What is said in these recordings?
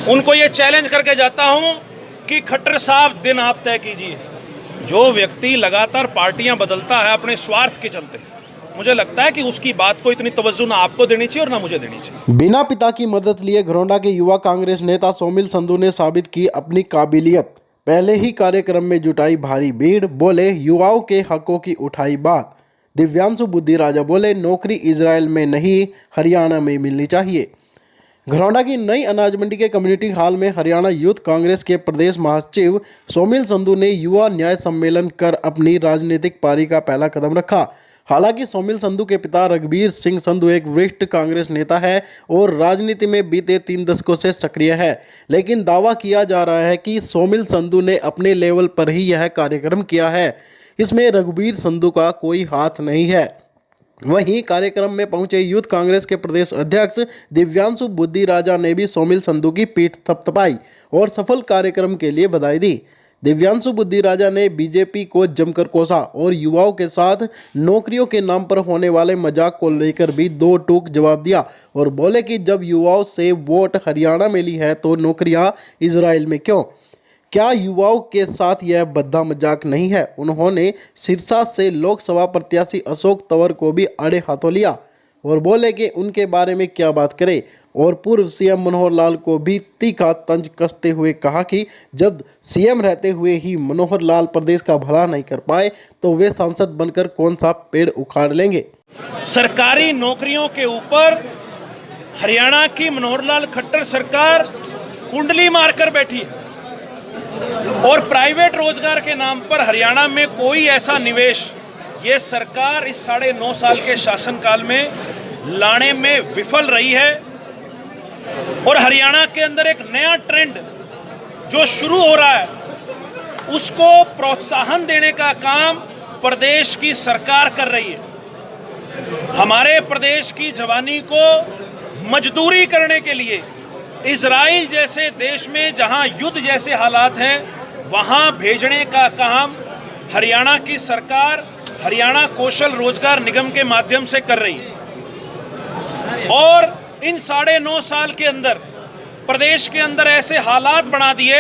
उनको ये चैलेंज करके जाता हूं कि खट्टर साहब दिन आप तय कीजिए। जो व्यक्ति लगातार पार्टियां बदलता है अपने स्वार्थ के चलते, मुझे लगता है कि उसकी बात को इतनी तवज्जो ना आपको देनी चाहिए और ना मुझे देनी चाहिए। बिना पिता की मदद लिए घरौंडा के युवा कांग्रेस नेता सोमिल संधू ने साबित की अपनी काबिलियत। पहले ही कार्यक्रम में जुटाई भारी भीड़, बोले युवाओं के हकों की उठाई बात। दिव्यांशु बुद्धि राजा बोले नौकरी इजराइल में नहीं हरियाणा में मिलनी चाहिए। घरौंडा की नई अनाज मंडी के कम्युनिटी हॉल में हरियाणा यूथ कांग्रेस के प्रदेश महासचिव सोमिल संधू ने युवा न्याय सम्मेलन कर अपनी राजनीतिक पारी का पहला कदम रखा। हालांकि सोमिल संधू के पिता रघुबीर सिंह संधू एक वरिष्ठ कांग्रेस नेता है और राजनीति में बीते 3 दशकों से सक्रिय है, लेकिन दावा किया जा रहा है कि सोमिल संधू ने अपने लेवल पर ही यह कार्यक्रम किया है। इसमें रघुबीर संधू का कोई हाथ नहीं है। वहीं कार्यक्रम में पहुंचे यूथ कांग्रेस के प्रदेश अध्यक्ष दिव्यांशु बुद्धि राजा ने भी सोमिल संधू की पीठ थपथपाई और सफल कार्यक्रम के लिए बधाई दी। दिव्यांशु बुद्धि राजा ने बीजेपी को जमकर कोसा और युवाओं के साथ नौकरियों के नाम पर होने वाले मजाक को लेकर भी दो टूक जवाब दिया और बोले कि जब युवाओं से वोट हरियाणा में ली है तो नौकरियां इजराइल में क्यों? क्या युवाओं के साथ यह भद्दा मजाक नहीं है? उन्होंने सिरसा से लोकसभा प्रत्याशी अशोक तंवर को भी आड़े हाथों लिया और बोले कि उनके बारे में क्या बात करें और पूर्व सीएम मनोहर लाल को भी तीखा तंज कसते हुए कहा कि जब सीएम रहते हुए ही मनोहर लाल प्रदेश का भला नहीं कर पाए तो वे सांसद बनकर कौन सा पेड़ उखाड़ लेंगे। सरकारी नौकरियों के ऊपर हरियाणा की मनोहर लाल खट्टर सरकार कुंडली मारकर बैठी है और प्राइवेट रोजगार के नाम पर हरियाणा में कोई ऐसा निवेश ये सरकार इस 9.5 साल के शासनकाल में लाने में विफल रही है। और हरियाणा के अंदर एक नया ट्रेंड जो शुरू हो रहा है उसको प्रोत्साहन देने का काम प्रदेश की सरकार कर रही है। हमारे प्रदेश की जवानी को मजदूरी करने के लिए इजराइल जैसे देश में जहां युद्ध जैसे हालात हैं वहां भेजने का काम हरियाणा की सरकार हरियाणा कौशल रोजगार निगम के माध्यम से कर रही है। और इन 9.5 साल के अंदर प्रदेश के अंदर ऐसे हालात बना दिए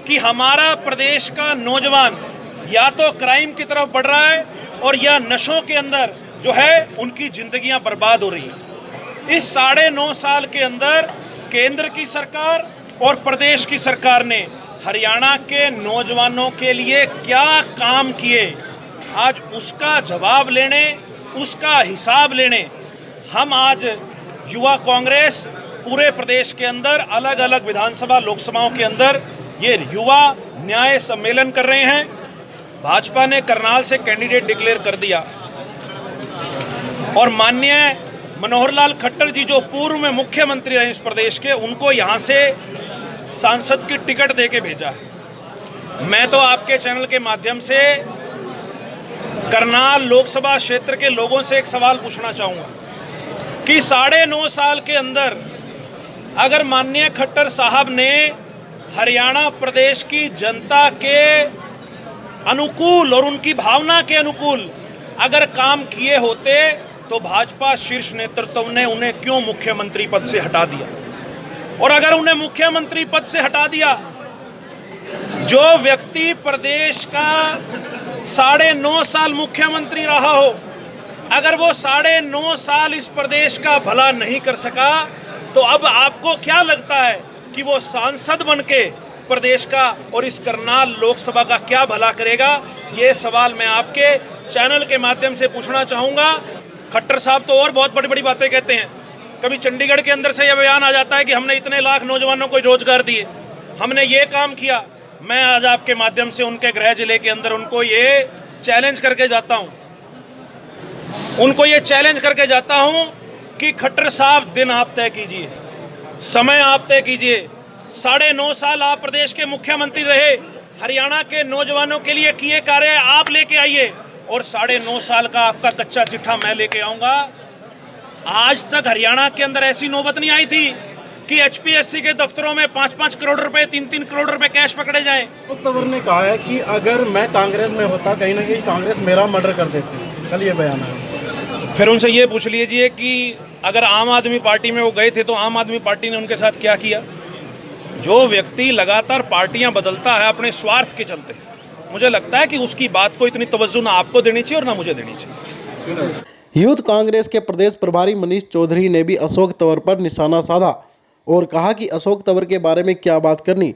कि हमारा प्रदेश का नौजवान या तो क्राइम की तरफ बढ़ रहा है और या नशों के अंदर जो है उनकी जिंदगियां बर्बाद हो रही है। इस 9.5 साल के अंदर केंद्र की सरकार और प्रदेश की सरकार ने हरियाणा के नौजवानों के लिए क्या काम किए, आज उसका जवाब लेने, उसका हिसाब लेने हम आज युवा कांग्रेस पूरे प्रदेश के अंदर अलग अलग विधानसभा लोकसभाओं के अंदर ये युवा न्याय सम्मेलन कर रहे हैं। भाजपा ने करनाल से कैंडिडेट डिक्लेयर कर दिया और माननीय मनोहर लाल खट्टर जी जो पूर्व में मुख्यमंत्री रहे इस प्रदेश के, उनको यहाँ से सांसद की टिकट देके भेजा है। मैं तो आपके चैनल के माध्यम से करनाल लोकसभा क्षेत्र के लोगों से एक सवाल पूछना चाहूँगा कि 9.5 साल के अंदर अगर माननीय खट्टर साहब ने हरियाणा प्रदेश की जनता के अनुकूल और उनकी भावना के अनुकूल अगर काम किए होते तो भाजपा शीर्ष नेतृत्व ने उन्हें क्यों मुख्यमंत्री पद से हटा दिया? और अगर उन्हें मुख्यमंत्री पद से हटा दिया, जो व्यक्ति प्रदेश का 9.5 साल मुख्यमंत्री रहा हो, अगर वो 9.5 साल इस प्रदेश का भला नहीं कर सका तो अब आपको क्या लगता है कि वो सांसद बनके प्रदेश का और इस करनाल लोकसभा का क्या भला करेगा? ये सवाल मैं आपके चैनल के माध्यम से पूछना चाहूँगा। खट्टर साहब तो और बहुत बड़ी बड़ी बातें कहते हैं। कभी चंडीगढ़ के अंदर से यह बयान आ जाता है कि हमने इतने लाख नौजवानों को रोजगार दिए, हमने ये काम किया। मैं आज आपके माध्यम से उनके गृह जिले के अंदर उनको ये चैलेंज करके जाता हूं कि खट्टर साहब दिन आप तय कीजिए, समय आप तय कीजिए। 9.5 साल आप प्रदेश के मुख्यमंत्री रहे, हरियाणा के नौजवानों के लिए किए कार्य आप लेके आइए और 9.5 साल का आपका कच्चा चिट्ठा मैं लेके आऊंगा। आज तक हरियाणा के अंदर ऐसी नौबत नहीं आई थी कि एचपीएससी के दफ्तरों में 5-5 करोड़ रुपए 3-3 करोड़ रुपए कैश पकड़े जाएं। तंवर ने कहा है कि अगर मैं कांग्रेस में होता कहीं ना कहीं कांग्रेस मेरा मर्डर कर देती। कल ये बयान है। फिर उनसे ये पूछ लीजिए कि अगर आम आदमी पार्टी में वो गए थे तो आम आदमी पार्टी ने उनके साथ क्या किया? जो व्यक्ति लगातार पार्टियां बदलता है अपने स्वार्थ के चलते, मुझे लगता है कि उसकी बात को इतनी तवज्जो ना आपको देनी चाहिए और ना मुझे देनी चाहिए। यूथ कांग्रेस के प्रदेश प्रभारी मनीष चौधरी ने भी अशोक तंवर पर निशाना साधा और कहा कि अशोक तंवर के बारे में क्या बात करनी,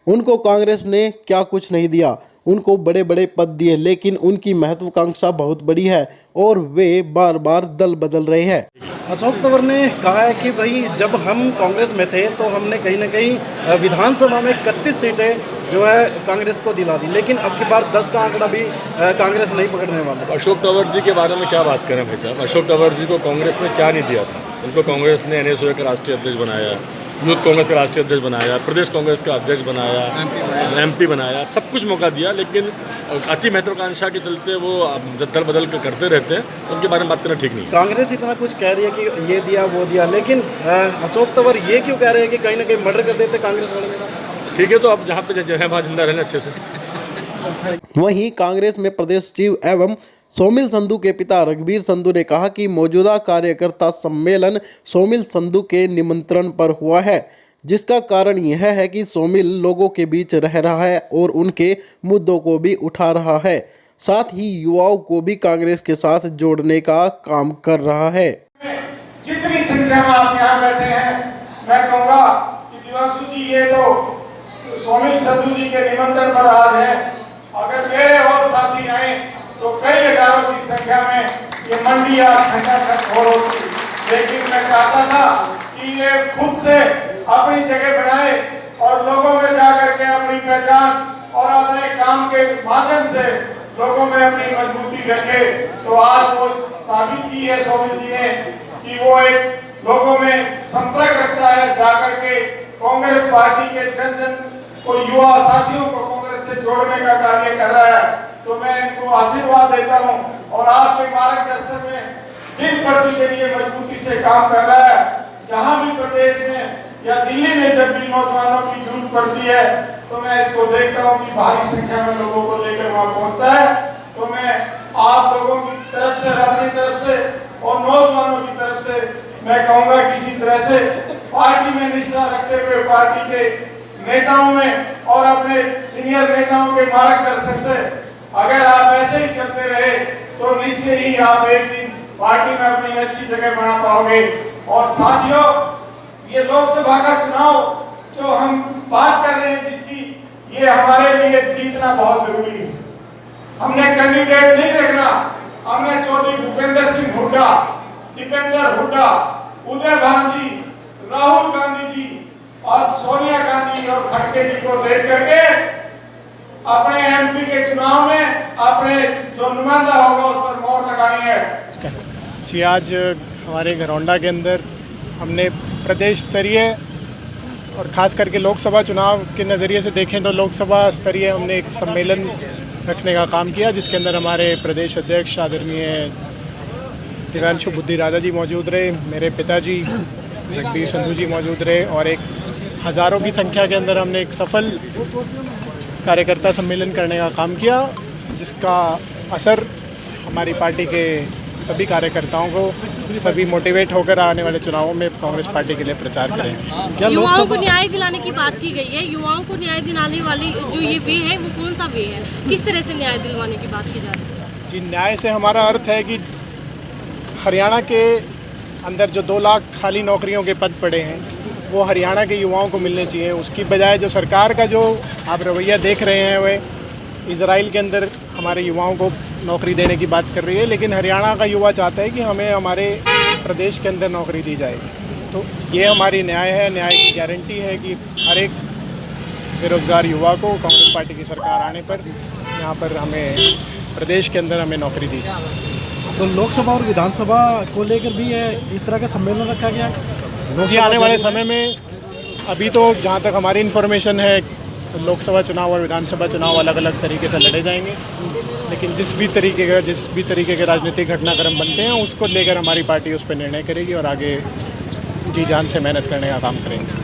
उनको कांग्रेस ने क्या कुछ नहीं दिया, उनको बड़े बड़े पद दिए, लेकिन उनकी महत्वाकांक्षा बहुत बड़ी है और वे बार बार दल बदल रहे हैं। अशोक तंवर ने कहा है कि भाई जब हम कांग्रेस में थे तो हमने कहीं ना कहीं विधानसभा में 31 सीटें जो है कांग्रेस को दिला दी, लेकिन अब की बार 10 का आंकड़ा भी कांग्रेस नहीं पकड़ने वाला। अशोक तंवर जी के बारे में क्या बात करें भाई साहब। अशोक तंवर जी को कांग्रेस ने क्या नहीं दिया था। उनको कांग्रेस ने NSOA का राष्ट्रीय अध्यक्ष बनाया, यूथ कांग्रेस का राष्ट्रीय अध्यक्ष बनाया, प्रदेश कांग्रेस का अध्यक्ष बनाया, MP बनाया, सब कुछ मौका दिया, लेकिन अति महत्वाकांक्षा के चलते वो दल बदल कर करते रहते हैं। उनके बारे में बात करना ठीक नहीं। कांग्रेस इतना कुछ कह रही है कि ये दिया वो दिया, लेकिन अशोक तंवर ये क्यों कह रहे हैं कि कहीं ना कहीं मर्डर कर देते कांग्रेस वाले। ठीक है, तो अब जहाँ पे जो है वहाँ जिंदा रहना अच्छे से। वहीं कांग्रेस में प्रदेश सचिव एवं सोमिल संधू के पिता रघुवीर संधू ने कहा कि मौजूदा कार्यकर्ता सम्मेलन सोमिल संधू के निमंत्रण पर हुआ है, जिसका कारण यह है कि सोमिल लोगों के बीच रह रहा है और उनके मुद्दों को भी उठा रहा है, साथ ही युवाओं को भी कांग्रेस के साथ जोड़ने का काम कर रहा है। जितनी संख्या में आप यहाँ बैठे हैं, मैं कहूँगा कि दिवांशु जी ये तो सोमिल संधू जी के निमंत्रण पर आज है। अगर मेरे और साथी आए तो कई हजारों की संख्या में ये मंडी आज खचाखच हो होती, लेकिन मैं चाहता था कि ये खुद से अपनी जगह बनाए और लोगों में जाकर के अपनी पहचान और अपने काम के माध्यम से लोगों में अपनी मजबूती रखे। तो आज वो साबित की है सोमिल जी ने कि वो एक लोगों में संपर्क रखता है, जाकर के कांग्रेस पार्टी के जन जन को, युवा साथियों को कांग्रेस से जोड़ने का कार्य कर रहा है। तो मैं इनको आशीर्वाद देता हूं और आपके मार्गदर्शन में दिन प्रतिदिन ये मजबूती से काम कर रहा है। जहां भी प्रदेश में या दिल्ली में जब भी नौजवानों की जरूरत पड़ती है तो मैं इसको देखता हूं कि भारी संख्या में लोगों को लेकर वहां पहुंचता है। तो मैं आप लोगों की तरफ से, अपनी तरफ से और नौजवानों की तरफ से मैं कहूँगा किसी तरह से पार्टी में निष्ठा रखते हुए पार्टी के नेताओं में और अपने सीनियर नेताओं के मार्गदर्शन से अगर आप ऐसे ही चलते रहे तो निश्चय ही आप एक दिन पार्टी में अपनी अच्छी जगह बना पाओगे। और साथियों, ये लोकसभा का चुनाव जो हम बात कर रहे हैं जिसकी, ये हमारे लिए जीतना बहुत जरूरी है। हमने कैंडिडेट नहीं देखना, हमने चौधरी भूपेंद्र सिंह हुड्डा, दीपेंद्र हुड्डा, उदय भान जी, राहुल गांधी जी और सोनिया गांधी और खड़गे जी को देख करके अपने MP के चुनाव में अपने जो नुमाइंदा होगा उस पर मोहर लगानी है। जी, आज हमारे घरौंडा के अंदर हमने प्रदेश स्तरीय और ख़ास करके लोकसभा चुनाव के नज़रिए से देखें तो लोकसभा स्तरीय हमने एक सम्मेलन रखने का काम किया, जिसके अंदर हमारे प्रदेश अध्यक्ष आदरणीय दिव्यांशु बुद्धि राजा जी मौजूद रहे, मेरे पिताजी रघुवीर संधू जी मौजूद रहे और एक हज़ारों की संख्या के अंदर हमने एक सफल कार्यकर्ता सम्मेलन करने का काम किया, जिसका असर हमारी पार्टी के सभी कार्यकर्ताओं को सभी मोटिवेट होकर आने वाले चुनावों में कांग्रेस पार्टी के लिए प्रचार करें। युवाओं को न्याय दिलाने की बात की गई है। युवाओं को न्याय दिलाने वाली जो ये वे है वो कौन सा वे है, किस तरह से न्याय दिलवाने की बात की जा रही है? जी, न्याय से हमारा अर्थ है कि हरियाणा के अंदर जो 2 लाख खाली नौकरियों के पद पड़े हैं वो हरियाणा के युवाओं को मिलने चाहिए। उसकी बजाय जो सरकार का जो आप रवैया देख रहे हैं वह इजराइल के अंदर हमारे युवाओं को नौकरी देने की बात कर रही है, लेकिन हरियाणा का युवा चाहता है कि हमें हमारे प्रदेश के अंदर नौकरी दी जाए। तो ये हमारी न्याय है, न्याय की गारंटी है कि हर एक बेरोज़गार युवा को कांग्रेस पार्टी की सरकार आने पर यहाँ पर हमें प्रदेश के अंदर हमें नौकरी दी जाए। तो लोकसभा और विधानसभा को लेकर भी इस तरह का सम्मेलन रखा गया है। जी, आने वाले समय में अभी तो जहाँ तक हमारी इन्फॉर्मेशन है तो लोकसभा चुनाव और विधानसभा चुनाव अलग अलग तरीके से लड़े जाएंगे, लेकिन जिस भी तरीके के राजनीतिक घटनाक्रम बनते हैं उसको लेकर हमारी पार्टी उस पर निर्णय करेगी और आगे जी जान से मेहनत करने का काम करेंगे।